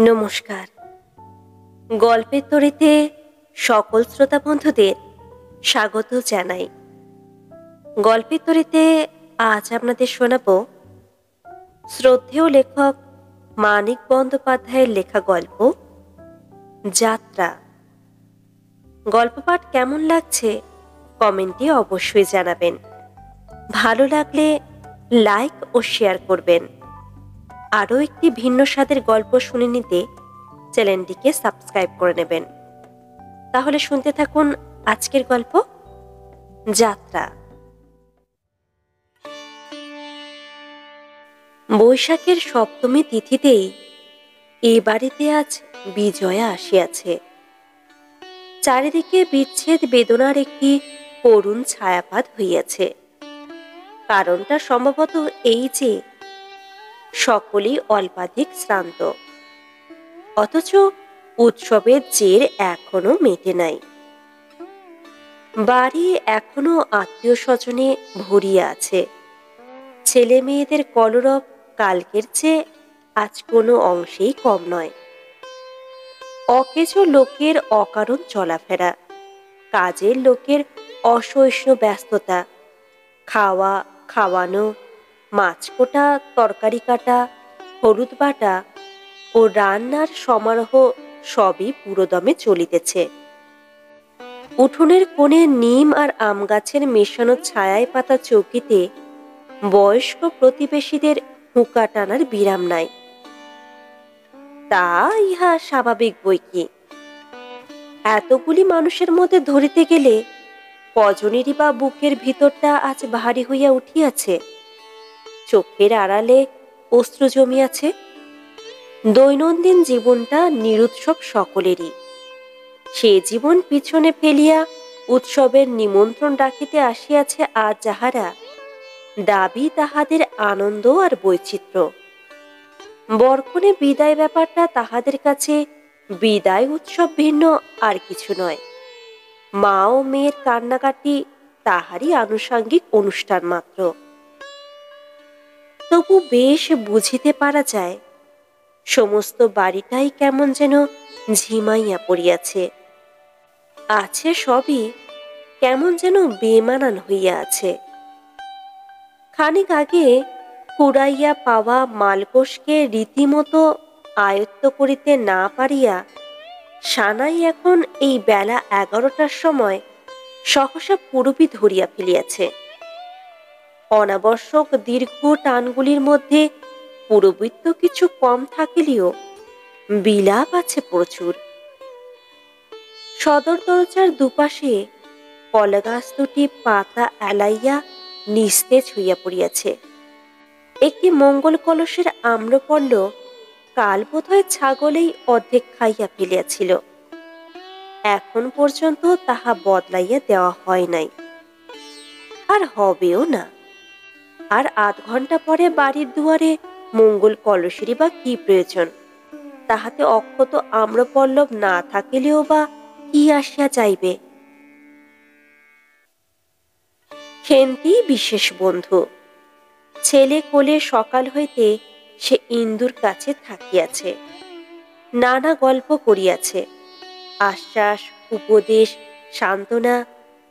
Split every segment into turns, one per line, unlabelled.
নমস্কার। গল্পের তরীতে সকল শ্রোতা বন্ধুদের স্বাগত জানাই। গল্পের তরীতে আজ আপনাদের শোনাব শ্রদ্ধেয় লেখক মানিক বন্দ্যোপাধ্যায়ের লেখা গল্প যাত্রা। গল্প পাঠ কেমন লাগছে কমেন্টে অবশ্যই জানাবেন। ভালো লাগলে লাইক ও শেয়ার করবেন। আরও একটি ভিন্ন স্বাদের গল্প শুনে নিতে চ্যানেলটিকে সাবস্ক্রাইব করে নেবেন। তাহলে শুনতে থাকুন আজকের গল্প যাত্রা। বৈশাখের সপ্তমী তিথিতেই এ বাড়িতে আজ বিজয়া আসিয়াছে। চারিদিকে বিচ্ছেদ বেদনার একটি করুণ ছায়াপাত হইয়াছে। কারণটা সম্ভবত এই যে সকলেই অল্পাধিক শ্রান্ত, অথচ উৎসবের জের এখনো মেটে নাই। বাড়ি এখনো আত্মীয় স্বজনে ভরিয়া আছে। ছেলে মেয়েদের কলরব কালকের চেয়ে আজ কোনো অংশেই কম নয়। অকেজো লোকের অকারণ চলাফেরা, কাজের লোকের অসহিষ্ণু ব্যস্ততা, খাওয়া খাওয়ানো, মাছ কোটা, তরকারি কাটা, হলুদ বাটা ও রান্নার সমারোহ সবই পুরোদমে চলিতেছে। উঠোনের কোণে নিম আর আম গাছের মেশানো ছায়ায় পাতা চৌকিতে বয়স্ক প্রতিবেশীদের হুঁকা টানার বিরাম নাই। তা ইহা স্বাভাবিক বৈকি। এতগুলি মানুষের মধ্যে ধরিতে গেলে কজনেরই বা বুকের ভিতরটা আজ ভারী হইয়া উঠিয়াছে, চোখের আড়ালে অশ্রু জমিয়াছে। দৈনন্দিন জীবনটা নিরুৎসব সকলেরই। সে জীবন পিছনে ফেলিয়া উৎসবের নিমন্ত্রণ রাখিতে আসিয়াছে আজ যাহারা, দাবি তাহাদের আনন্দ আর বৈচিত্র্য। বরকনে বিদায় ব্যাপারটা তাহাদের কাছে বিদায় উৎসব ভিন্ন আর কিছু নয়। মা ও মেয়ের কান্নাকাটি তাহারই আনুষাঙ্গিক অনুষ্ঠান মাত্র। তবু বেশ বুঝিতে পারা যায় সমস্ত বাড়িটাই কেমন যেন ঝিমাইয়া পড়িয়াছে। আছে সবই, কেমন যেন বেমানান হইয়া আছে। খানিক আগে কুড়াইয়া পাওয়া মালকোষকে রীতিমতো আয়ত্ত করিতে না পারিয়া সানাই এখন এই বেলা 11টার সময় সহসা পুরবি ধরিয়া ফেলিয়াছে। অনাবশ্যক দীর্ঘ টানগুলির মধ্যে পুরবিত্ব কিছু কম থাকিলেও বিলাপ আছে প্রচুর। সদর দরজার দুপাশে কলাগাছ দুটি পাতা এলাইয়া নিস্তেজ হইয়া পড়িয়াছে। একটি মঙ্গল কলসের আম্রপল্ল কাল বোধহয় ছাগলেই অর্ধেক খাইয়া ফেলিয়াছিল। এখন পর্যন্ত তাহা বদলাইয়া দেওয়া হয় নাই, আর হবেও না। আর আধ ঘন্টা পরে বাড়ির দুয়ারে মঙ্গল কলসেরই বা কি প্রয়োজন? তাহাতে অক্ষত আম্রপল্লব না থাকিলেও বা কি আসিয়া যাইবে? খেন্তি বিশেষ বন্ধু। ছেলে কোলে সকাল হইতে সে ইন্দুর কাছে থাকিয়াছে, নানা গল্প করিয়াছে। আশ্বাস, উপদেশ, সান্ত্বনা,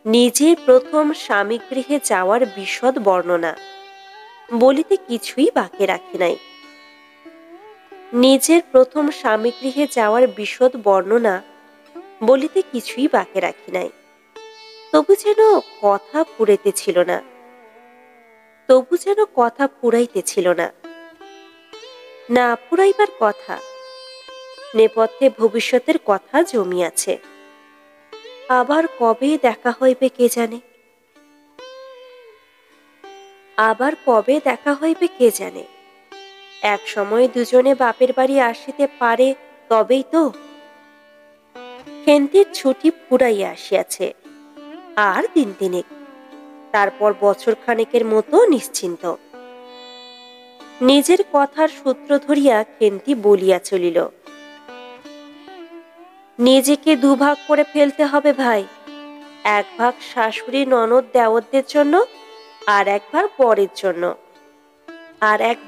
নিজের প্রথম স্বামীগৃহে যাওয়ার বিশদ বর্ণনা বলিতে কিছুই বাকি রাখে নাই। নিজের প্রথম স্বামীগৃহে যাওয়ার বিশদ বর্ণনা বলিতে কিছুই বাকি রাখি নাই। তবু যেন কথা ফুরাইতেছিল না। না ফুরাইবার কথা। নেপথ্যে ভবিষ্যতের কথা জমিয়াছে। আবার কবে দেখা হইবে কে জানে। এক সময় দুজনে বাপের বাড়ি আসিতে পারে, তবেই তো। খেন্তির ছুটি ফুরাইয়া আসিয়াছে, আর দিন তিনেক, তারপর বছর খানেকের মতো নিশ্চিন্ত। নিজের কথার সূত্র ধরিয়া খেন্তি বলিয়া চলিল, নিজেকে দুভাগ করে ফেলতে হবে ভাই। এক ভাগ শাশুড়ি ননদ দেওরদের জন্য, আর এক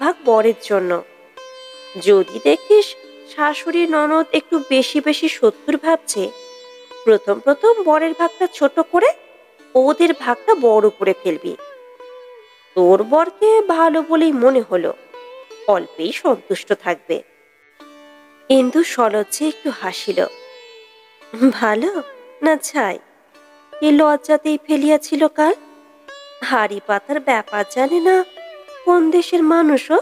ভাগ বরের জন্য। যদি দেখিস শাশুড়ি ননদ একটু বেশি বেশি শত্রুর ভাবছে, প্রথম প্রথম বরের ভাগটা ছোট করে ওদের ভাগটা বড় করে ফেলবি। তোর বরকে ভালো বলেই মনে হলো, অল্পেই সন্তুষ্ট থাকবে। ইন্দু সলজ্জে একটু হাসিল। ভালো না ছাই, এ লজ্জাতেই ফেলিয়াছিল কাল। হাড়ি পাতার ব্যাপার জানে না কোন দেশের মানুষও।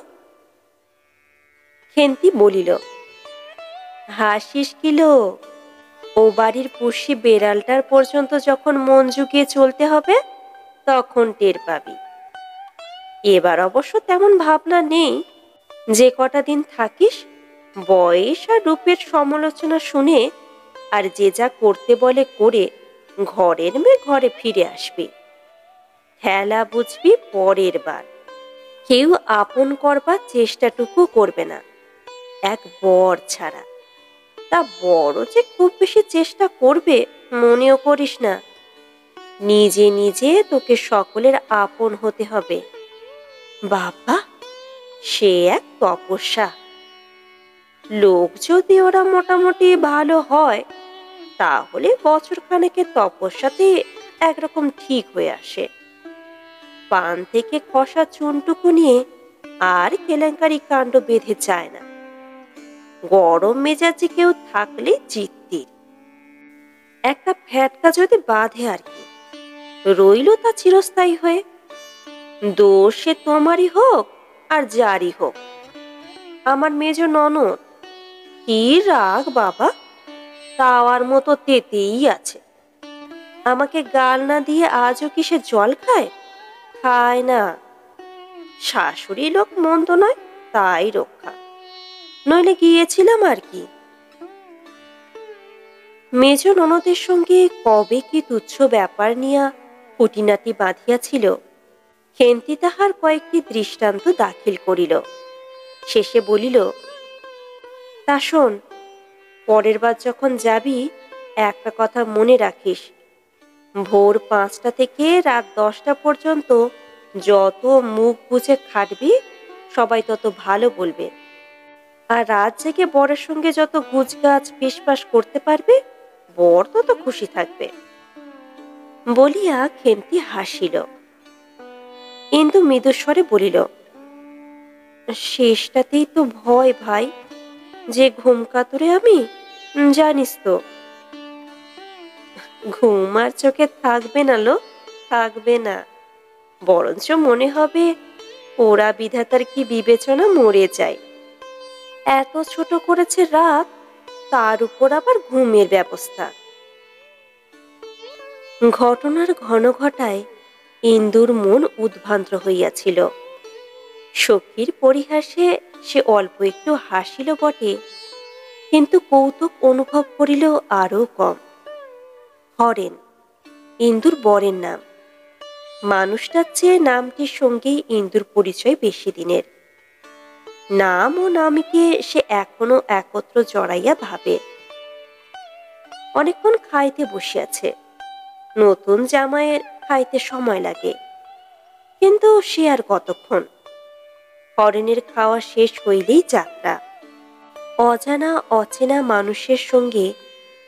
খেন্তি বলিল, হাসিস কিলো, ও বাড়ির পুষি বেড়ালটার পর্যন্ত যখন মন জুগিয়ে চলতে হবে তখন টের পাবি। এবার অবশ্য তেমন ভাবনা নেই, যে কটা দিন থাকিস বয়স আর রূপের সমালোচনা শুনে আর যে যা করতে বলে করে ঘরের মেয়ে ঘরে ফিরে আসবি। খেলা বুঝবি পরের বার। কেউ আপন করবার চেষ্টাটুকু করবে না, এক বর ছাড়া। তা বড় যে খুব বেশি চেষ্টা করবে মনেও করিস না। নিজে নিজে তোকে সকলের আপন হতে হবে। বাবা, সে এক তপস্যা। লোক যদি ওরা মোটামুটি ভালো হয় তাহলে বছর খানেকের তপস্যাতে একরকম ঠিক হয়ে আসে। পান থেকে খসা চুনটুকু নিয়ে আর কেলেঙ্কারি কাণ্ড বেঁধে যায় না। গরম মেজাজে কেউ থাকলে জিততির একটা ফ্যাটকা যদি বাঁধে আর কি, রইল তা চিরস্থায়ী হয়ে। দোষ সে তোমারই হোক আর যারই হোক। আমার মেজ ননদ, কি রাগ বাবা, তাওয়ার মতো তেতেই আছে। আমাকে গাল না দিয়ে আজও কি সে জল খায়? খায় না। শাশুড়ি লোক মন্দ নয়, তাই রক্ষা, নইলে গিয়েছিলাম আর কি। মেজ ননদের সঙ্গে কবে কি তুচ্ছ ব্যাপার নিয়া খুঁটিনাটি বাঁধিয়াছিল, খেন্তি তাহার কয়েকটি দৃষ্টান্ত দাখিল করিল। শেষে বলিল, তা শোন, পরের বার যখন যাবি একটা কথা মনে রাখিস, ভোর 5টা থেকে রাত 10টা পর্যন্ত যত মুখ বুঝে খাটবি সবাই তত ভালো বলবে। আর রাত জেগে বরের সঙ্গে যত গুজগাছ ফিসফাস করতে পারবে বর তত খুশি থাকবে। বলিয়া খেন্তি হাসিল। ইন্দু মৃদুস্বরে বলিল, শেষটাতেই তো ভয় ভাই, যে ঘুম কাতুরে আমি, জানিস তো। ঘুম আর চোখে থাকবে না লো, থাকবে না। বরঞ্চ মনে হবে ওরা বিধাতার কি বিবেচনা মরে যায়। এত ছোট করেছে রাত, তার উপর আবার ঘুমের ব্যবস্থা। ঘটনার ঘন ঘটায় ইন্দুর মন উদ্ভ্রান্ত হইয়াছিল। সখীর পরিহাসে সে অল্প একটু হাসিল বটে, কিন্তু কৌতুক অনুভব করিল আরও কম। হরেন ইন্দুর বরের নাম। মানুষটার চেয়ে নামটির সঙ্গেই ইন্দুর পরিচয় বেশি দিনের। নাম ও নামীকে সে এখনো একত্র জড়াইয়া ভাবে। অনেকক্ষণ খাইতে বসিয়াছে। নতুন জামাইয়ের খাইতে সময় লাগে, কিন্তু সে আর কতক্ষণ। হরেনের খাওয়া শেষ হইলেই যাত্রা। অজানা অচেনা মানুষের সঙ্গে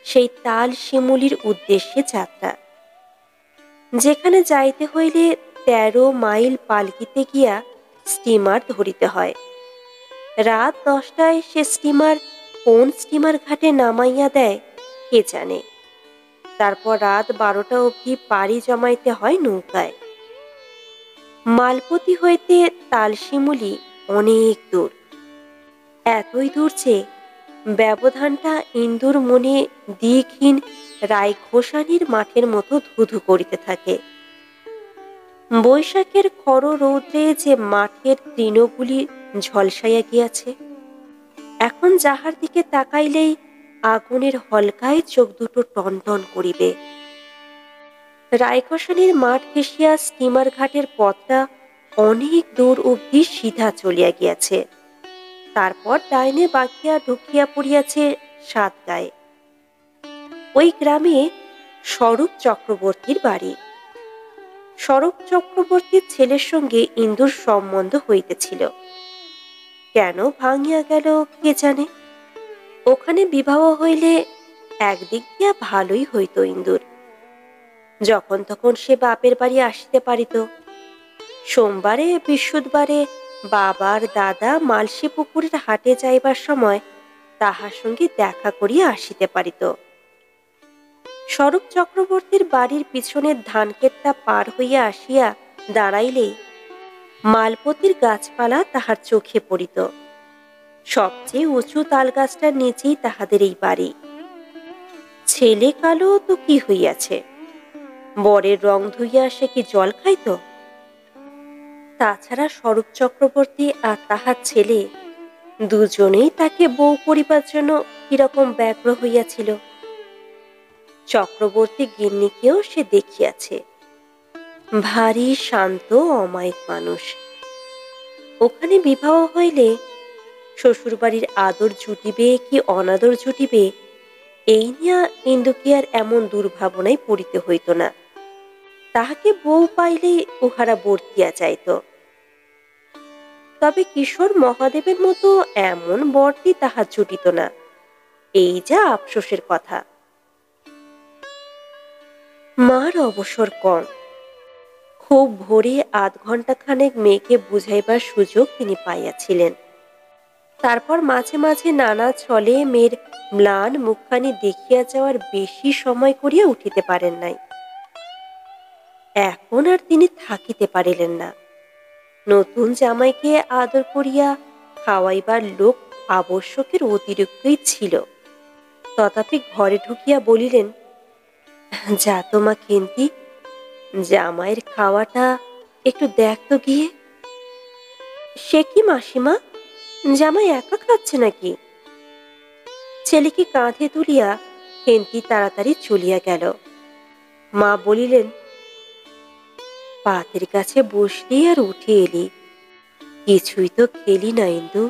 সেই তাল শিমুলির উদ্দেশ্যে যাত্রা, যেখানে যাইতে হইলে 13 মাইল পালকিতে গিয়া স্টিমার ধরিতে হয়। রাত 10টায় সে স্টিমার কোন স্টিমার ঘাটে নামাইয়া দেয় কে জানে। তারপর রাত 12টা অবধি পাড়ি জমাইতে হয় নৌকায়। মালপতি হইতে তালশিমুলি অনেক দূর। এতই দূর যে ব্যবধানটা ইন্দুর মনে দিকহীন রায়ঘোষানির মাঠের মতো ধুধু করিতে থাকে। বৈশাখের খর রৌদ্রে যে মাঠের তৃণগুলি ঝলসাইয়া গিয়াছে, এখন যাহার দিকে তাকাইলেই আগুনের হলকায় চোখ দুটো টনটন করিবে। রায়ঘোষানির মাঠ ঘেঁষিয়া স্টিমার ঘাটের পথটা অনেক দূর অবধি সিধা চলিয়া গিয়াছে। তারপর ডাইনে বাঁকিয়া ঢুকিয়া পড়িয়াছে সাতগাঁয়ে। ওই গ্রামে স্বরূপ চক্রবর্তীর বাড়ি। স্বরূপ চক্রবর্তীর ছেলের সঙ্গে ইন্দুর সম্বন্ধ হইতেছিল। কেন ভাঙিয়া গেল কে জানে। ওখানে বিবাহ হইলে একদিক দিয়া ভালোই হইত ইন্দুর। যখন তখন সে বাপের বাড়ি আসিতে পারিত। সোমবারে বৃহস্পতিবারে বাবার দাদা মালসি পুকুরের হাটে যাইবার সময় তাহার সঙ্গে দেখা করিয়া আসিতে পারিত। স্বরূপ চক্রবর্তীর বাড়ির পিছনের ধানক্ষেতটা পার হইয়া আসিয়া দাঁড়াইলেই মালপতির গাছপালা তাহার চোখে পড়িত। সবচেয়ে উঁচু তালগাছটার নিচেই তাহাদের এই বাড়ি। ছেলে কালো তো কি হইয়াছে, বরের রং ধুইয়া সে কি জল খাইত? তাছাড়া স্বরূপ চক্রবর্তী আর তাহার ছেলে দুজনেই তাকে বউ করিবার জন্য কিরকম ব্যগ্র হইয়াছিল। চক্রবর্তী গিন্নিকেও সে দেখিয়াছে, ভারী শান্ত অমায়িক মানুষ। ওখানে বিবাহ হইলে শ্বশুরবাড়ির আদর জুটিবে কি অনাদর জুটিবে এই নিয়ে ইন্দুকে আর এমন দুর্ভাবনায় পড়িতে হইত না। তাহাকে বউ পাইলেই উহারা বর্তিয়া যাইত। তবে কিশোর মহাদেবের মতো এমন বরটি তাহার জুটিত না, এই যা আফসোসের কথা। মার অবসর কম। খুব ভোরে আধ ঘন্টা খানেক মেয়েকে বুঝাইবার সুযোগ তিনি পাইয়াছিলেন। তারপর মাঝে মাঝে নানা ছলে মেয়ের ম্লান মুখখানি দেখিয়া যাওয়ার বেশি সময় করিয়া উঠিতে পারেন নাই। এখন আর তিনি থাকিতে পারিলেন না। নতুন জামাইকে আদর করিয়া খাওয়াইবার লোক আবশ্যকের অতিরিক্তই ছিল। তথাপি ঘরে ঢুকিয়া বলিলেন, যা তো মা কেন্তি, জামাইয়ের খাওয়াটা একটু দেখ তো গিয়ে। সে কি মাসিমা, জামাই একা খাচ্ছে নাকি? ছেলেকে কাঁধে তুলিয়া কেন্তি তাড়াতাড়ি চলিয়া গেল। মা বলিলেন, পাতের কাছে বসলি আর উঠে এলি, কিছুই তো খেলি না ইন্দু,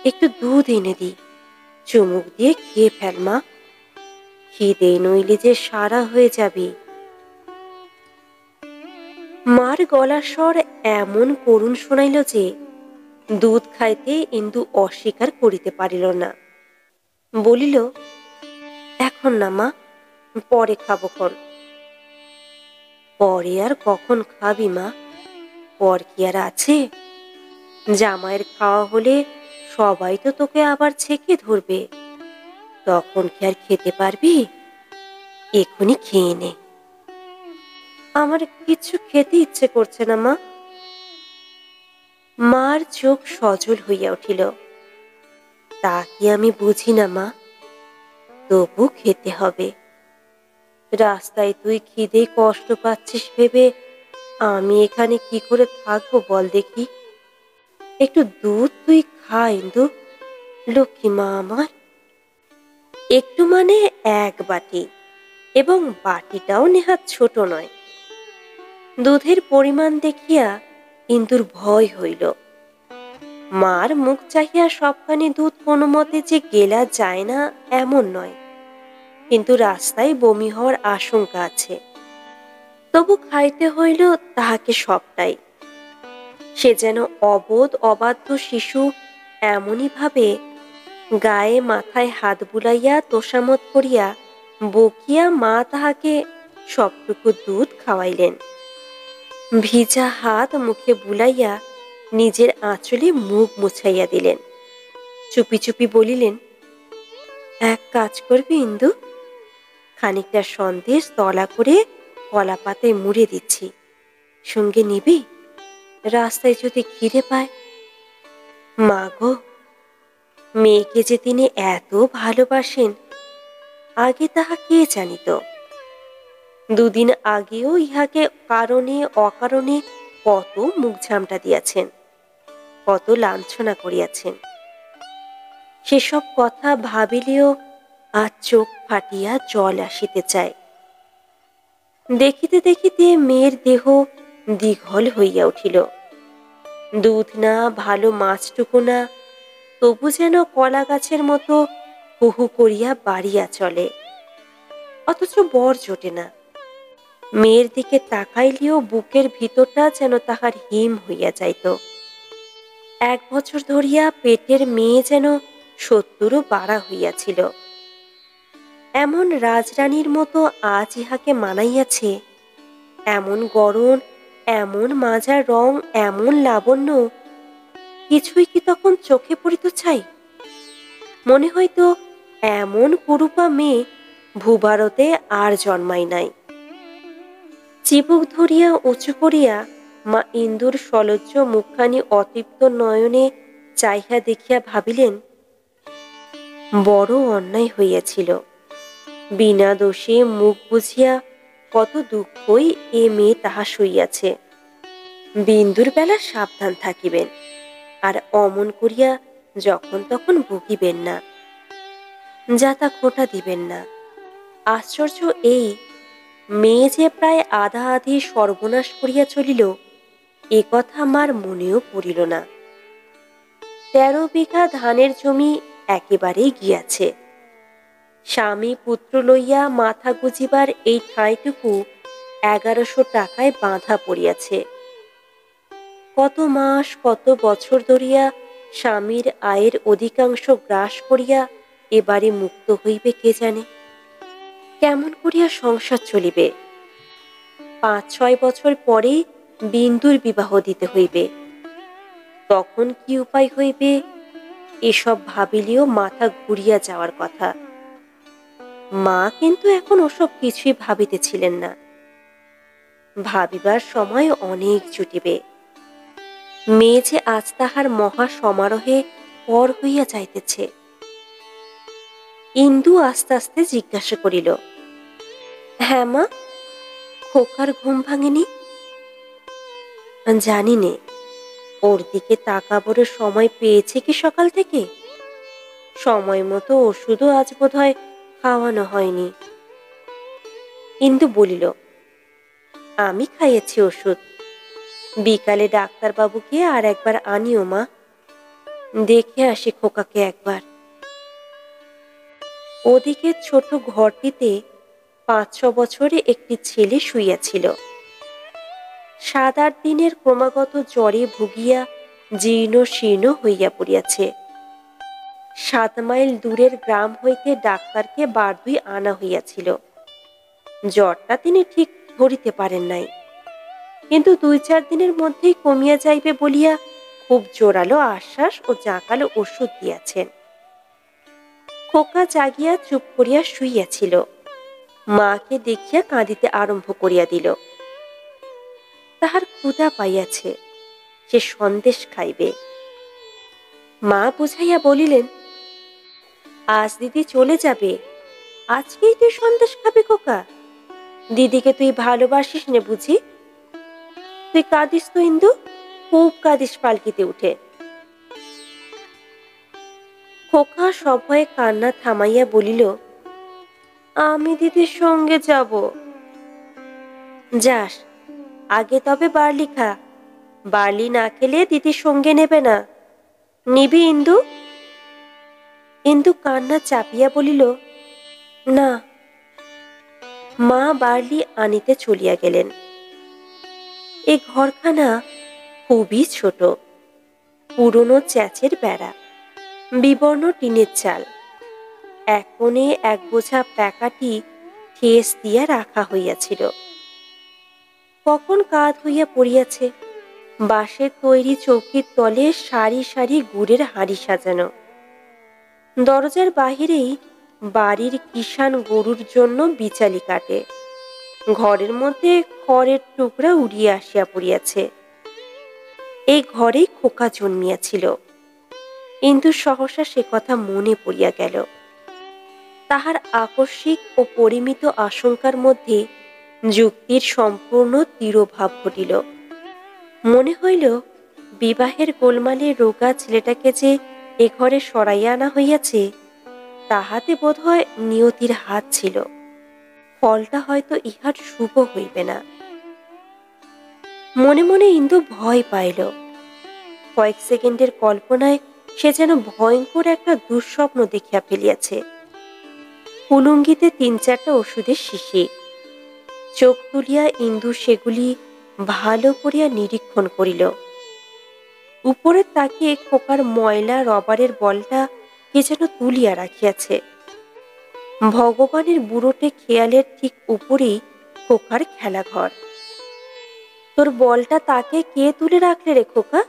একটু দুধ এনে দি, চুমুক দিয়ে খেয়ে ফেল মা, খিদে নইলে যে সারা হয়ে যাবি। মার গলার স্বর এমন করুণ শোনাইল যে দুধ খাইতে ইন্দু অস্বীকার করিতে পারিল না। বলিল, এখন না মা, পরে খাবো খন। পরে আর কখন খাবি মা, পর কি আর আছে? জামাইয়ের খাওয়া হলে সবাই তো তোকে আবার ছেঁকে ধরবে, তখন কি আর খেতে পারবি? এখনই খেয়ে নে। আমার কিছু খেতে ইচ্ছে করছে না মা। মার চোখ সজল হইয়া উঠিল। তা কি আমি বুঝি না মা, তবু খেতে হবে। রাস্তায় তুই খিদে কষ্ট পাচ্ছিস ভেবে আমি এখানে কি করে থাকবো বল দেখি? একটু দুধ তুই খা ইন্দু, লক্ষ্মী মা আমার। একটু মানে এক বাটি, এবং বাটিটাও নেহাত ছোট নয়। দুধের পরিমাণ দেখিয়া ইন্দুর ভয় হইল। মার মুখ চাহিয়া সবখানি দুধ কোনো মতে যে গেলা যায় না এমন নয়, কিন্তু রাস্তায় বমি হওয়ার আশঙ্কা আছে। তবু খাইতে হইল তাহাকে সবটাই। সে যেন অবোধ অবাধ্য শিশু, এমনই ভাবে গায়ে মাথায় হাত বুলাইয়া তোষামত করিয়া বকিয়া মা তাহাকে সবটুকু দুধ খাওয়াইলেন। ভিজা হাত মুখে বুলাইয়া নিজের আঁচলে মুখ মুছাইয়া দিলেন। চুপি চুপি বলিলেন, এক কাজ করবি ইন্দু, খানিকটা সন্দেশ তলা করে কলা পাতায় মুড়ে দিচ্ছি, সঙ্গে নিবি? রাস্তায় যদি খিদে পায়। মা গো, মেয়েকে যে তিনি এত ভালোবাসেন আগে তাহা কে জানিত? দুদিন আগেও ইহাকে কারণে অকারণে কত মুখ ঝামটা দিয়াছেন, কত লাঞ্ছনা করিয়াছেন। সেসব কথা ভাবিলেও আজ চোখ ফাটিয়া জল আসিতে চায়। দেখিতে দেখিতে মেয়ের দেহ দীঘল হইয়া উঠিল। দুধ না, ভালো মাছটুকু না, তবু যেন কলা গাছের মতো হুহু করিয়া বাড়িয়া চলে, অথচ বর জোটে না। মেয়ের দিকে তাকাইলেও বুকের ভিতরটা যেন তাহার হিম হইয়া যাইত। 1 বছর ধরিয়া পেটের মেয়ে যেন 70ও বাড়া হইয়াছিল। এমন রাজরানীর মতো আজ ইহাকে মানাইয়াছে, এমন গড়ন, এমন মাজার রং, এমন লাবণ্য, কিছুই কি তখন চোখে পড়িত ছাই? মনে হইতো এমন কুরূপা মেয়ে ভূভারতে আর জন্মায় নাই। চিবুক ধরিয়া উঁচু করিয়া মা ইন্দুর সলজ্জ মুখখানি অতৃপ্ত নয়নে চাহিয়া দেখিয়া ভাবিলেন, বড় অন্যায় হইয়াছিল। বিনা দোষে মুখ বুঝিয়া কত দুঃখই এ মেয়ে তাহা সইয়াছে। বিন্দুর বেলা সাবধান থাকিবেন, আর অমন করিয়া যখন তখন ভুগিবেন না, যাতা খোঁটা দিবেন না। আশ্চর্য এই, মেয়ে যে প্রায় আধা আধি সর্বনাশ করিয়া চলিল, এ কথা মার মনেও পড়িল না। 13 বিঘা ধানের জমি একেবারেই গিয়াছে। স্বামী পুত্র লইয়া মাথা গুজিবার এই ঠাঁইটুকু 1100 টাকায় বাঁধা পড়িয়াছে। কত মাস কত বছর ধরিয়া স্বামীর আয়ের অধিকাংশ গ্রাস করিয়া এবারে মুক্ত হইবে কে জানে। কেমন করিয়া সংসার চলিবে? 5-6 বছর পরেই বিন্দুর বিবাহ দিতে হইবে। তখন কি উপায় হইবে, এসব ভাবিলেও মাথা ঘুরিয়া যাওয়ার কথা। মা কিন্তু এখন ওসব কিছুই ভাবিতেছিলেন না। ভাবিবার সময় অনেক জুটিবে। মেয়ে যে আজ তাহার মহা সমারোহে পর হইয়া যাইতেছে। ইন্দু আস্তে আস্তে জিজ্ঞাসা করিল, হ্যাঁ মা, খোকার ঘুম ভাঙেনি? জানি নে, ওর দিকে তাকাবার সময় পেয়েছে কি সকাল থেকে? সময় মতো ওষুধও আজ বোধ হয় খাওয়ানো হয়নি। ইন্দু বলিল, আমি খাইয়েছি ওষুধ। বিকালে ডাক্তারবাবুকে আর একবার আনিও মা, দেখে আসি খোকাকে একবার। ওদিকে ছোট ঘরটিতে 5-6 বছরে একটি ছেলে শুইয়াছিল। 7-8 দিনের ক্রমাগত জ্বরে ভুগিয়া জীর্ণ শীর্ণ হইয়া পড়িয়াছে। 7 মাইল দূরের গ্রাম হইতে ডাক্তারকে বারদুই আনা হইয়াছিল। জ্বরটা তিনি ঠিক ধরিতে পারেন নাই, কিন্তু 2-4 দিনের মধ্যেই কমিয়া যাইবে বলিয়া খুব জোরালো আশ্বাস ও জাঁকালো ওষুধ দিয়াছেন। খোকা জাগিয়া চুপ করিয়া শুইয়াছিল। মাকে দেখিয়া কাঁদিতে আরম্ভ করিয়া দিল। তাহার ক্ষুধা পাইয়াছে, সে সন্দেশ খাইবে। মা বুঝাইয়া বলিলেন, আজ দিদি চলে যাবে, আজকেই তুই সন্দেশ খাবি খোকা? দিদিকে তুই ভালোবাসিস নে বুঝি? তুই কাঁদিস তো ইন্দু, খুব কাঁদিস পালকিতে উঠে। খোকা সভয়ে কান্না থামাইয়া বলিল, আমি দিদির সঙ্গে যাব। যাস, আগে তবে বার্লি খা। বার্লি না খেলে দিদির সঙ্গে নেবে না। নিবি ইন্দু? ইন্দু কান্না চাপিয়া বলিল, না। মা বার্লি আনিতে চলিয়া গেলেন। এই ঘরখানা খুবই ছোট। পুরনো চ্যাচের বেড়া, বিবর্ণ টিনের চাল। এক কোণে এক বোঝা প্যাকাটি ঠেস দিয়া রাখা হইয়াছিল। কখন কাঠ হইয়া পড়িয়াছে। বাঁশের তৈরি চৌকির তলে সারি সারি গুড়ের হাঁড়ি সাজানো। দরজার বাহিরেই বাড়ির কিষান গরুর জন্য বিচালি কাটে। ঘরের মধ্যে খড়ের টুকরা উড়িয়া আসিয়া পড়িয়াছে। এই ঘরেই খোকা জন্মিয়াছিল। কিন্তু সহসা সে কথা মনে পড়িয়া গেল। তাহার আকস্মিক ও পরিমিত আশঙ্কার মধ্যে যুক্তির সম্পূর্ণ তিরোভাব ঘটিল। মনে হইল, বিবাহের গোলমালে রোগা ছেলেটাকে যে এ ঘরে সরাইয়া আনা হইয়াছে, তাহাতে বোধ হয় নিয়তির হাত ছিল। ফলটা হয়তো ইহার শুভ হইবে না। মনে মনে ইন্দু ভয় পাইল। কয়েক সেকেন্ডের কল্পনায় সে যেন ভয়ঙ্কর একটা দুঃস্বপ্ন দেখিয়া ফেলিয়াছে। কুলুঙ্গিতে 3-4টা ওষুধের শিশি। চোখ তুলিয়া ইন্দু সেগুলি ভালো করিয়া নিরীক্ষণ করিল। উপরে তাকিয়ে খোকার ময়লা রবারের বলটা কে যেন তুলিয়া রাখিয়াছে। ভগবানের বুড়োটে খেয়ালের ঠিক উপরেই খোকার খেলাঘর। তোর বলটা তাকে কে তুলে রাখলে রে খোকা?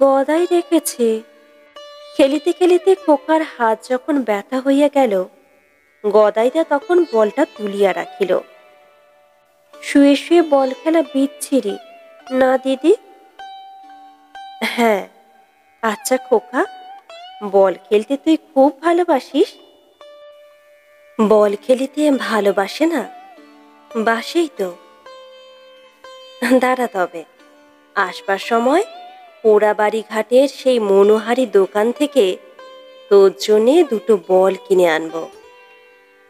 গদাই রেখেছে। খেলিতে খেলিতে খোকার হাত যখন ব্যথা হইয়া গেল, গদাইদা তখন বলটা তুলিয়া রাখিল। শুয়ে শুয়ে বল খেলা বিচ্ছিরি না দিদি? হ্যাঁ। আচ্ছা খোকা, বল খেলতে তুই খুব ভালোবাসিস? বল খেলিতে ভালোবাসে না? বাসেই তো। দাঁড়া তবে, আসবার সময় পোড়াবাড়ি ঘাটের সেই মনোহারি দোকান থেকে তোর জন্যে দুটো বল কিনে আনবো।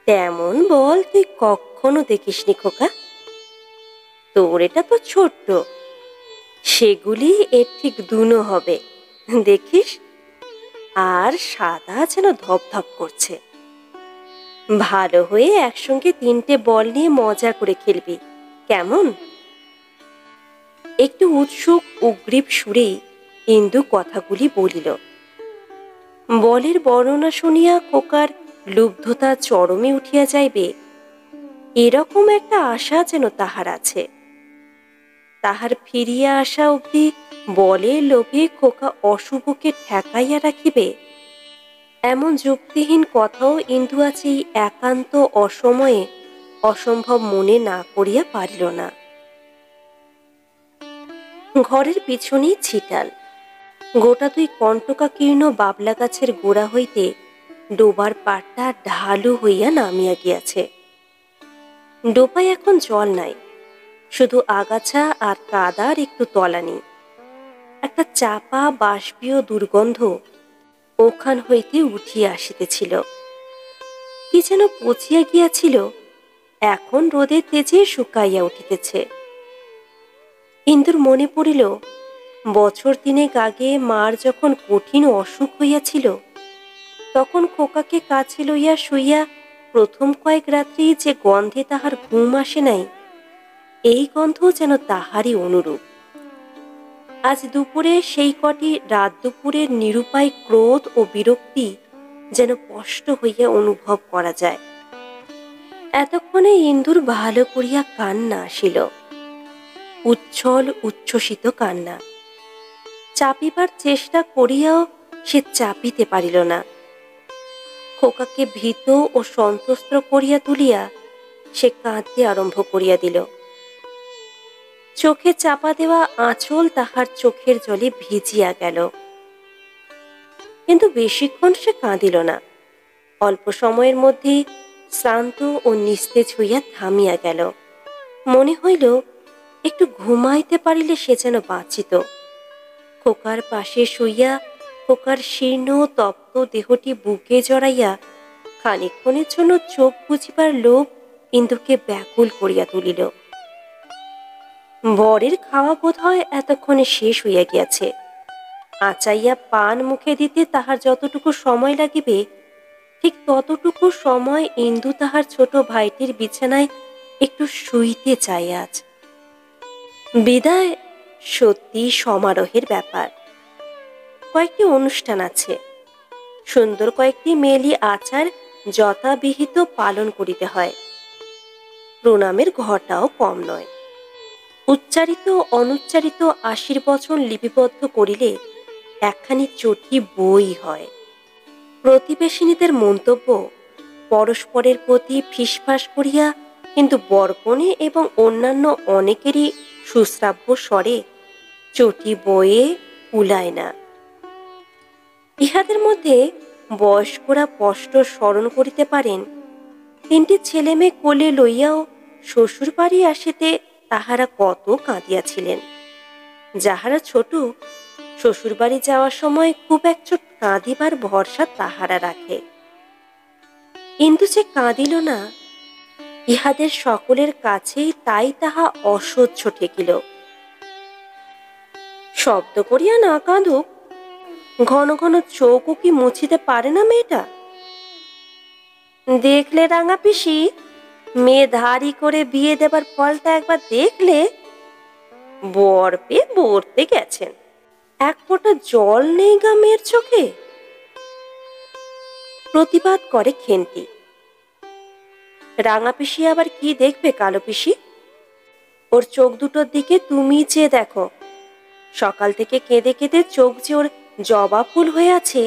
তেমন বল তুই কখনো দেখিসনি খোকা। তোর এটা তো ছোট্ট, সেগুলি এর ঠিক দুনো হবে, দেখিস। আর সাদা যেন ধপধপ করছে। ভালো হয়ে একসঙ্গে 3টে বল নিয়ে মজা করে খেলবি, কেমন? একটু উৎসুক উগ্রীব সুরেই ইন্দু কথাগুলি বলিল। বলের বর্ণনা শুনিয়া খোকার লুব্ধতা চরমে উঠিয়া যাইবে, এরকম একটা আশা যেন তাহার আছে। তাহার ফিরিয়া আসা অবধি বলের লোভে খোকা অশুভকে ঠেকাইয়া রাখিবে, এমন যুক্তিহীন কথাও ইন্দু আজ এই একান্ত অসময়ে অসম্ভব মনে না করিয়া পারিল না। ঘরের পিছনেই ছিটাল। গোটা 2 কণ্টকাকীর্ণ বাবলা গাছের গোড়া হইতে ডোবার পাড়টা ঢালু হইয়া নামিয়া গিয়াছে। ডোবায় এখন জল নাই, শুধু আগাছা আর কাদার একটু তলানি। একটা চাপা বাষ্পীয় দুর্গন্ধ ওখান হইতে উঠিয়া আসিতেছিল। কি যেন পচিয়া গিয়াছিল, এখন রোদের তেজে শুকাইয়া উঠিতেছে। ইন্দুর মনে পড়িল, বছর 3 আগে মার যখন কঠিন অসুখ হইয়াছিল, তখন খোকাকে কাছে লইয়া শুইয়া প্রথম কয়েক রাত্রি যে গন্ধে তাহার ঘুম আসে নাই, এই গন্ধ যেন তাহারই অনুরূপ। আজ দুপুরে সেই কটি রাত দুপুরের নিরুপায় ক্রোধ ও বিরক্তি যেন স্পষ্ট হইয়া অনুভব করা যায়। এতক্ষণে ইন্দুর ভালো করিয়া কান্না আসিল, উচ্ছল উচ্ছ্বসিত কান্না। চাপিবার চেষ্টা করিয়াও সে চাপিতে পারিল না। খোকাকে ভীত ও সন্ত্রস্ত করিয়া তুলিয়া সে কাঁদতে আরম্ভ করিয়া দিল। চোখে চাপা দেওয়া আঁচল তাহার চোখের জলে ভিজিয়া গেল, কিন্তু বেশিক্ষণ সে কাঁদিল না। অল্প সময়ের মধ্যেই শ্রান্ত ও নিস্তেজ হইয়া থামিয়া গেল। মনে হইল একটু ঘুমাইতে পারিলে সে যেন বাঁচিত। খোকার পাশে শুইয়া খোকার শীর্ণ তপ্ত দেহটি বুকে জড়াইয়া খানিকক্ষণের জন্য চোখ বুঝিবার লোভ ইন্দুকে ব্যাকুল করিয়া তুলিল। বরের খাওয়া বোধ হয় এতক্ষণে শেষ হইয়া গিয়াছে। আচাইয়া পান মুখে দিতে তাহার যতটুকু সময় লাগিবে, ঠিক ততটুকু সময় ইন্দু তাহার ছোট ভাইটির বিছানায় একটু শুইতে চায় আজ। বিদায় সত্যি সমারোহের ব্যাপার। কয়েকটি অনুষ্ঠান আছে, সুন্দর কয়েকটি মেলি আচার যথাবিহিত পালন করিতে হয়। প্রণামের ঘটাও কম নয়। উচ্চারিত অনুচ্চারিত আশীর্বচন লিপিবদ্ধ করিলে একখানি চিঠি বই হয়। প্রতিবেশিনীদের মন্তব্য পরস্পরের প্রতি ফিসফাস করিয়া কিন্তু বরকনে এবং অন্যান্য অনেকেরই সুশ্রাব্য স্বরে চটি বয়ে কুলায় না। ইহাদের মধ্যে বয়স্করা স্পষ্ট স্মরণ করিতে পারেন, 3টি ছেলে মেয়ে কোলে লইয়াও শ্বশুর বাড়ি আসিতে তাহারা কত কাঁদিয়াছিলেন। যাহারা ছোট, শ্বশুর বাড়ি যাওয়ার সময় খুব একচোট কাঁদিবার ভরসা তাহারা রাখে। কিন্তু যে কাঁদিল না, ইহাদের সকলের কাছেই তাই তাহা অসহ্য ঠেকিল। শব্দ করিয়া না কাঁদুক, ঘন ঘন চোখও কি মুছিতে পারে না মেয়েটা? দেখলে রাঙা পিসি, মেয়ে ধারি করে বিয়ে দেবার ফলটা একবার দেখলে? বর পেয়ে বরতে গেছেন, এক ফোঁটা জল নেই গা মেয়ের চোখে। প্রতিবাদ করে খেন্তি। রাঙা পিসি আবার কি দেখবে কালো পিসি? ওর চোখ দুটোর দিকে তুমি চেয়ে দেখো। সকাল থেকে কেঁদে কেঁদে চোখ যে ওর জবা ফুল হয়ে আছে,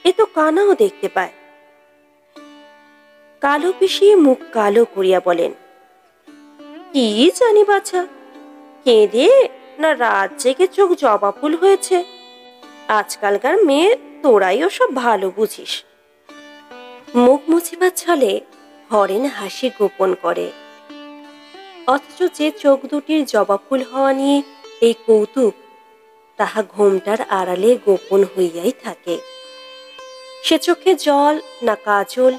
এ তো কানাও দেখতে পায়। কালো পিসি মুখ কালো করিয়া বলেন, কি জানি বাছা, কেঁদে না রাত জেগে চোখ জবা ফুল হয়েছে। আজকালকার মেয়ে তোরাই ওসব ভালো বুঝিস। মুখ মুছিবার ছলে হরেন হাসি গোপন করে। অথচ যে চোখ দুটির জবা ফুল হওয়া নিয়ে এই কৌতুক, তাহা ঘোমটার আড়ালে গোপন হইয়াই থাকে। সে চোখে জল না কাজল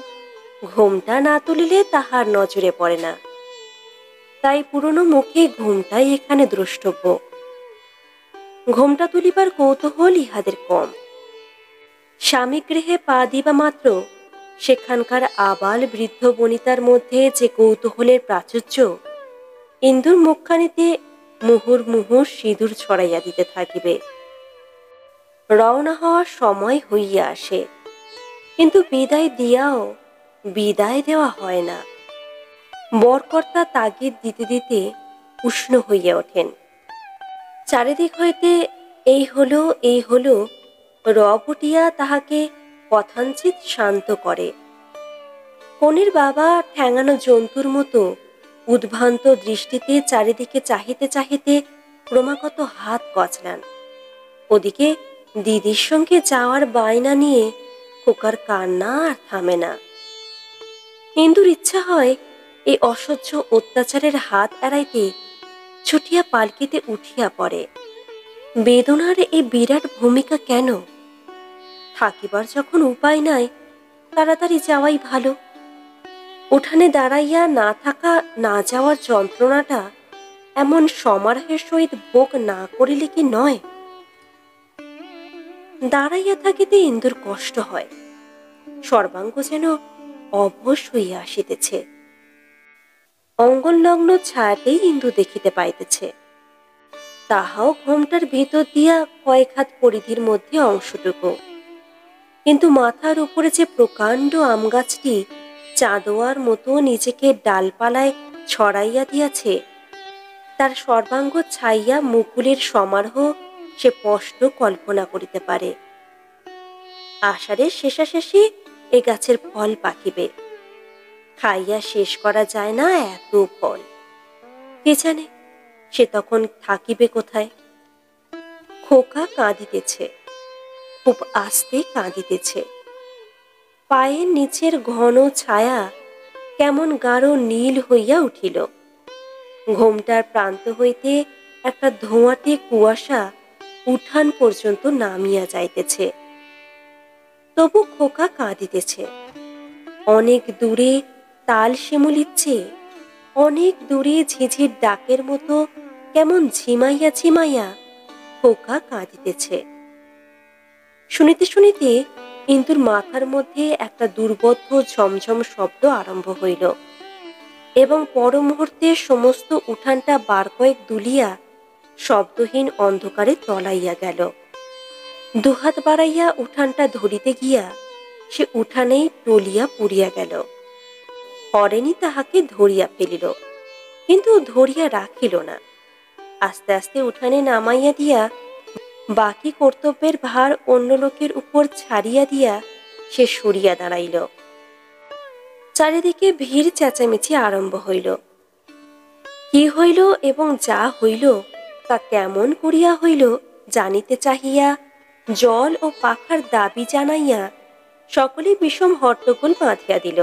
ঘোমটা না তুলিলে তাহার নজরে পড়ে না। তাই পুরনো মুখে ঘোমটাই এখানে দ্রষ্টব্য। ঘোমটা তুলিবার কৌতূহল ইহাদের কম। স্বামী গৃহে পা দিবা মাত্র সেখানকার আবাল বৃদ্ধ বনিতার মধ্যে যে কৌতূহলের প্রাচুর্য, ইন্দুর মুখখানিতে মুহুর মুহুর সিঁদুর ছড়াইয়া দিতে থাকিবে। রওনা হওয়ার সময় হইয়া আসে, কিন্তু বিদায় দিয়াও বিদায় দেওয়া হয় না। বরকর্তা তাগিদ দিতে দিতে উষ্ণ হইয়া ওঠেন। চারিদিক হইতে এই হলো এই হলো রব উঠিয়া তাহাকে কথাঞ্চিত শান্ত করে। কনের বাবা ঠ্যাঙানো জন্তুর মতো উদ্ভ্রান্ত দৃষ্টিতে চারিদিকে চাহিতে চাহিতে ক্রমাগত হাত কচলান। ওদিকে দিদির সঙ্গে যাওয়ার বায়না নিয়ে খোকার কান্না আর থামে না। ইন্দুর ইচ্ছা হয় এই অসহ্য অত্যাচারের হাত এড়াইতে ছুটিয়া পালকিতে উঠিয়া পড়ে। বেদনার এই বিরাট ভূমিকা কেন? থাকিবার যখন উপায় নাই, তাড়াতাড়ি যাওয়াই ভালো। উঠানে দাঁড়াইয়া না থাকা না যাওয়ার যন্ত্রণাটা এমন সমারোহের সহিত ভোগ না করিলে কি নয়? দাঁড়াইয়া থাকিতে ইন্দুর কষ্ট হয়। সর্বাঙ্গ যেন অবশ হইয়া আসিতেছে। অঙ্গলগ্ন ছায়াতেই ইন্দু দেখিতে পাইতেছে, তাহাও ঘোমটার ভিতর দিয়া কয়েক হাত পরিধির মধ্যে অংশটুকু। কিন্তু মাথার উপরে যে প্রকাণ্ড আম গাছটি চাঁদোয়ার মতো নিজেকে ডালপালায় ছড়াইয়া দিয়াছে, তার সর্বাঙ্গ ছাইয়া মুকুলের সমারোহ সে স্পষ্ট কল্পনা করিতে পারে। আষাঢ়ের শেষাশেষি এ গাছের ফল পাকিবে। খাইয়া শেষ করা যায় না এত ফল। কে জানে সে তখন থাকিবে কোথায়? খোকা কাঁদিতেছে, খুব আস্তে কাঁদিতেছে। পায়ের নিচের ঘন ছায়া কেমন গাঢ় নীল হইয়া উঠিল। ঘোমটার প্রান্ত হইতে একটা ধোঁয়াটে কুয়াশা উঠান পর্যন্ত নামিয়া যাইতেছে। তবু খোকা কাঁদিতেছে। অনেক দূরে তাল শিমুলির চেয়ে অনেক দূরে ঝিঝির ডাকের মতো কেমন ঝিমাইয়া ঝিমাইয়া খোকা কাঁদিতেছে। শুনিতে শুনিতে ইন্দুর মাথার মধ্যে একটা দুর্বোধ্য ঝমঝম শব্দ আরম্ভ হইল এবং পর মুহূর্তে সমস্ত উঠানটা বার কয়েক দুলিয়া শব্দহীন অন্ধকারে তলাইয়া গেল। দুহাত বাড়াইয়া উঠানটা ধরিতে গিয়া সে উঠানেই টলিয়া পড়িয়া গেল। হরেনি তাহাকে ধরিয়া ফেলিল, কিন্তু ধরিয়া রাখিল না। আস্তে আস্তে উঠানে নামাইয়া দিয়া বাকি কর্তব্যের ভার অন্য লোকের উপর ছাড়িয়া দিয়া সে সরিয়া দাঁড়াইল। চারিদিকে ভিড় চেঁচামেচি আরম্ভ হইল। কি হইল এবং যা হইল তা কেমন করিয়া হইল জানিতে চাহিয়া জল ও পাখার দাবি জানাইয়া সকলে বিষম হট্টগোল বাঁধিয়া দিল।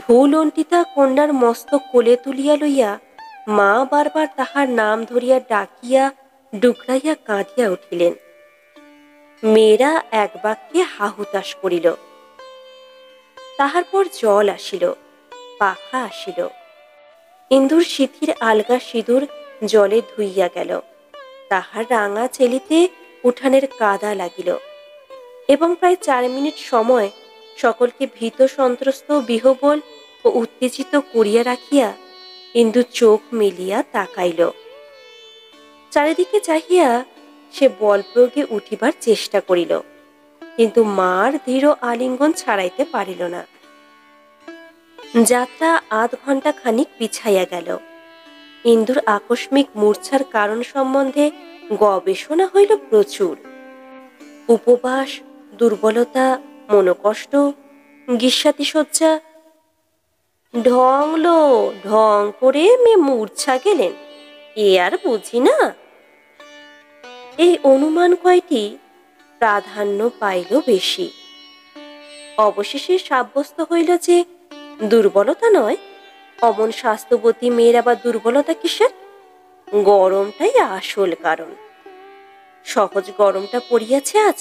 ভুল অন্টিতা কন্যার মস্তক কোলে তুলিয়া লইয়া মা বারবার তাহার নাম ধরিয়া ডাকিয়া ডুকরাইয়া কাঁদিয়া উঠিলেন। মেয়েরা এক বাক্যে হাহুতাশ করিল। তাহার পর জল আসিল, পাখা আসিল। ইন্দুর সিথির আলগা সিঁদুর জলে ধুইয়া গেল। তাহার রাঙা চেলিতে উঠানের কাদা লাগিল এবং প্রায় 4 মিনিট সময় সকলকে ভীত সন্ত্রস্ত বিহ্বল ও উত্তেজিত করিয়া রাখিয়া ইন্দু চোখ মেলিয়া তাকাইল। চারিদিকে চাহিয়া সে বল প্রয়োগে উঠিবার চেষ্টা করিল, কিন্তু মার দৃঢ় আলিঙ্গন ছাড়াইতে পারিল না। যাত্রা আধ ঘণ্টা খানিক পিছাইয়া গেল। ইন্দুর আকস্মিক মূর্ছার কারণ সম্বন্ধে গবেষণা হইল প্রচুর। উপবাস, দুর্বলতা, মনোকষ্ট, গ্রীষ্মাতিশয্যা। ঢংলো ঢং করে মেয়ে মূর্ছা গেলেন, এ আর বুঝি না। এই অনুমান কয়টি প্রাধান্য পাইল বেশি। অবশেষে সাব্যস্ত হইল যে দুর্বলতা নয়, অমন স্বাস্থ্যবতী মেয়ের আবার দুর্বলতা কিসের? গরমটাই আসল কারণ। সহজ গরমটা পড়িয়াছে আজ।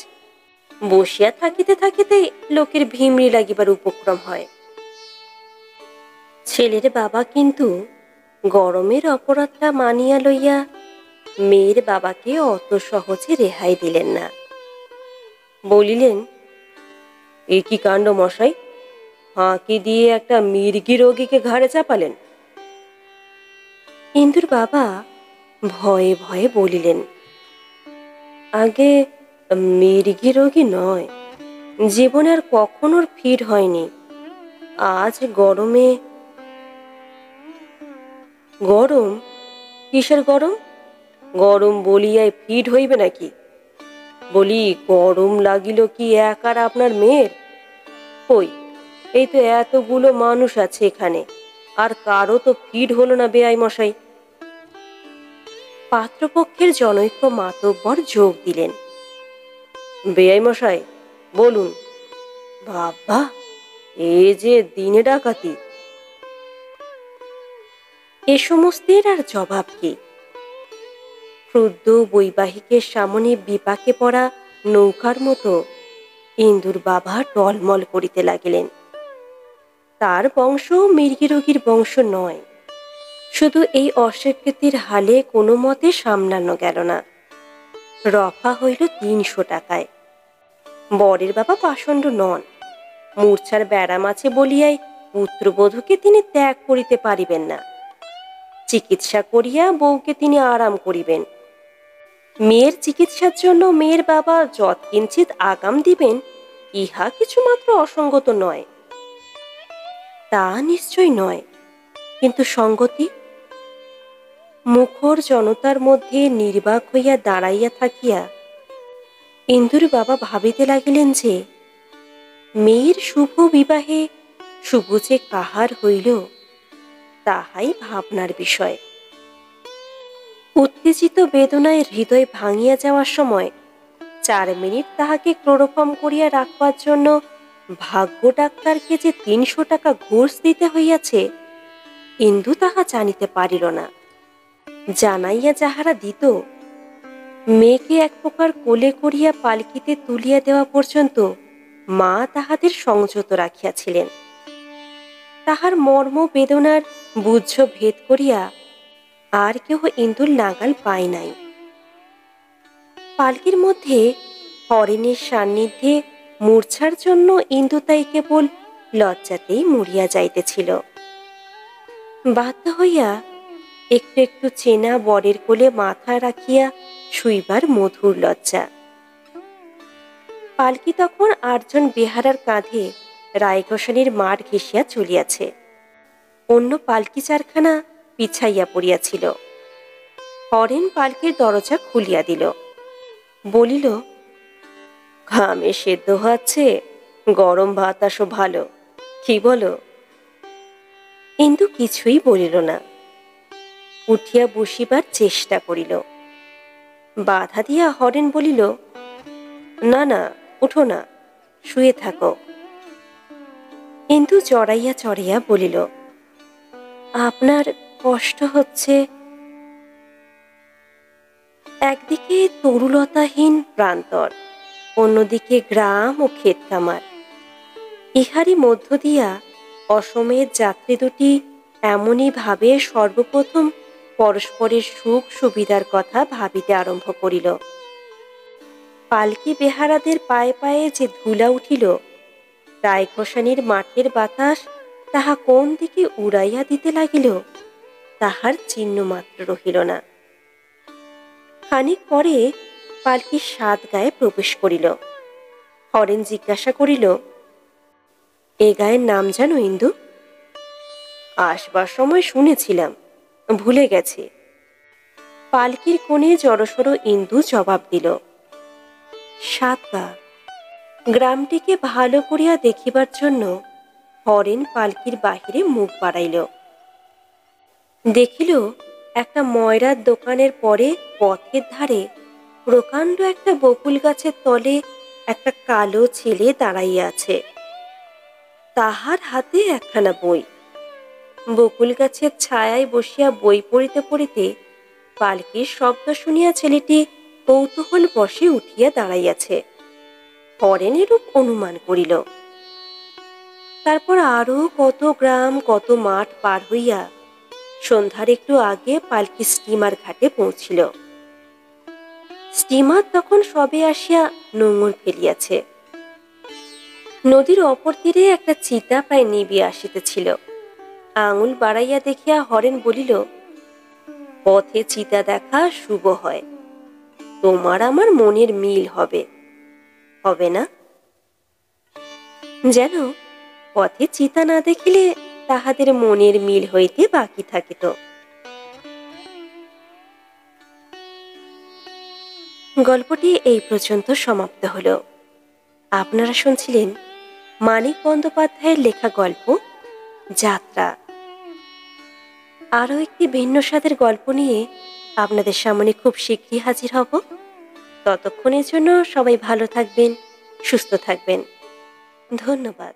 বসিয়া থাকিতে থাকিতে লোকের ভিমরি লাগিবার উপক্রম হয়। ছেলের বাবা কিন্তু গরমের অপরাধটা মানিয়া লইয়া মেয়ের বাবাকে অত সহজে রেহাই দিলেন না। বলিলেন, এ কি কাণ্ড মশাই, ফাঁকি দিয়ে একটা মির্গি রোগীকে ঘাড়ে চাপালেন। ইন্দুর বাবা ভয়ে ভয়ে বলিলেন, আগে মির্গি রোগী নয়, জীবনে আর কখনো ফিট হয়নি, আজ গরমে। গরম? কিসের গরম? গরম বলিয়ায় ফিট হইবে নাকি? বলি, গরম লাগিল কি একার আপনার মেয়ের? কই, এই তো এতগুলো মানুষ আছে এখানে, আর কারো তো ফিট হলো না বেয়াই মশাই। পাত্রপক্ষের জনৈক মাতব্বর যোগ দিলেন, বেয়াই মশাই বলুন। বাবা, এ যে দিনে ডাকাতি। এ সমস্তের আর জবাব কি? ক্রুদ্ধ বৈবাহিকের সামনে বিপাকে পড়া নৌকার মতো ইন্দুর বাবা টলমল করিতে লাগিলেন। তার বংশ মির্গি রোগীর বংশ নয়, শুধু এই অস্বীকৃতির হালে কোনো মতে সামলানো গেল না। রফা হইল ৩০০ টাকায়। বরের বাবা পাষণ্ড নন, মূর্ছার ব্যারাম আছে বলিয়াই পুত্রবধূকে তিনি ত্যাগ করিতে পারিবেন না। চিকিৎসা করিয়া বউকে তিনি আরাম করিবেন। মেয়ের চিকিৎসার জন্য মেয়ের বাবা যৎকিঞ্চিৎ আগাম দিবেন, ইহা কিছুমাত্র অসঙ্গত নয়। তা নিশ্চয় নয়, কিন্তু সঙ্গতি? মুখর জনতার মধ্যে নির্বাক হইয়া দাঁড়াইয়া থাকিয়া ইন্দুর বাবা ভাবিতে লাগিলেন যে মেয়ের শুভ বিবাহে শুভ যে কাহার হইল, তাহাই ভাবনার বিষয়। উত্তেজিত বেদনায় হৃদয় ভাঙিয়া যাওয়ার সময় 4 মিনিট তাহাকে ক্লোরোফর্ম করিয়া রাখবার জন্য ভাগ্য ডাক্তারকে যে ৩০০ টাকা ঘুষ দিতে হইয়াছে, ইন্দু তাহা জানিতে পারিল না। জানাইয়া যাহারা দিত, মেয়েকে এক প্রকার কোলে করিয়া পালকিতে তুলিয়া দেওয়া পর্যন্ত মা তাহাদের সংযত রাখিয়াছিলেন। তাহার মর্ম বেদনার বুঝ ভেদ করিয়া আর কেহ ইন্দুর নাগাল পায় নাই। পালকির মধ্যে হরেনের সান্নিধ্যে মূর্ছার জন্য ইন্দু তাই কেবল লজ্জাতেই মরিয়া যাইতেছিল। বাধ্য হইয়া একটু একটু চেনা বরের কোলে মাথা রাখিয়া শুইবার মধুর লজ্জা। পালকি তখন 8 জন বেহারার কাঁধে রায়ঘোষানির মাঠ ঘেঁষিয়া চলিয়াছে। অন্য পালকি 4খানা পিছাইয়া পড়িয়াছিল। হরেন পালকির দরজা খুলিয়া দিল, বলিল, ঘামে সেদ্ধ হচ্ছে, গরম বাতাসও ভালো, কি বলো? ইন্দু কিছুই বলিল না, উঠিয়া বসিবার চেষ্টা করিল। বাধা দিয়া হরেন বলিল, না না, উঠো না, শুয়ে থাকো। ইন্দু চড়াইয়া চড়াইয়া বলিল, আপনার কষ্ট হচ্ছে। একদিকে তরুলতাহীন প্রান্তর, অন্যদিকে গ্রাম ও ক্ষেত খামার। ইহারই মধ্য দিয়া অসমের যাত্রী দুটি এমনই ভাবে সর্বপ্রথম পরস্পরের সুখ সুবিধার কথা ভাবিতে আরম্ভ করিল। পালকি বেহারাদের পায়ে পায়ে যে ধুলা উঠিল, রায়ঘোষানির মাঠের বাতাস তাহা কোন দিকে উড়াইয়া দিতে লাগিল, তাহার চিহ্ন মাত্র রহিল না। খানিক পরে পালকি 7 গায়ে প্রবেশ করিল। হরেন জিজ্ঞাসা করিল, এ গায়ের নাম জানো ইন্দু? আসবার সময় শুনেছিলাম, ভুলে গেছি। পালকির কোণে জড়সড় ইন্দু জবাব দিল, সাতগা। গ্রামটিকে ভালো করিয়া দেখিবার জন্য হরেন পালকির বাহিরে মুখ বাড়াইল। দেখিল একটা ময়রার দোকানের পরে পথের ধারে প্রকাণ্ড একটা বকুল গাছের তলে একটা কালো ছেলে দাঁড়াইয়া আছে। তাহার হাতে একখানা বই। বকুল গাছের ছায়ায় বসিয়া বই পড়িতে পড়িতে পালকির শব্দ শুনিয়া ছেলেটি কৌতূহল বশে উঠিয়া দাঁড়াইয়াছে। হরেন এরূপ অনুমান করিল। তারপর আরো কত গ্রাম কত মাঠ পার হইয়া সন্ধ্যার একটু আগে পালকি স্টিমার ঘাটে পৌঁছিল। স্টিমার তখন সবে আসিয়া নোঙর ফেলিয়াছে। নদীর অপর তীরে একটা চিতা প্রায় নিবিয়া আসিতেছিল। আঙুল বাড়াইয়া দেখিয়া হরেন বলিল, পথে চিতা দেখা শুভ হয়, তোমার আমার মনের মিল হবে, হবে না? যেন পথে চিতা না দেখিলে তাহাদের মনের মিল হইতে বাকি থাকিত। গল্পটি এই পর্যন্ত সমাপ্ত হল। আপনারা শুনছিলেন মানিক বন্দ্যোপাধ্যায়ের লেখা গল্প যাত্রা। আরও একটি ভিন্ন স্বাদের গল্প নিয়ে আপনাদের সামনে খুব শীঘ্রই হাজির হব। ততক্ষণের জন্য সবাই ভালো থাকবেন, সুস্থ থাকবেন। ধন্যবাদ।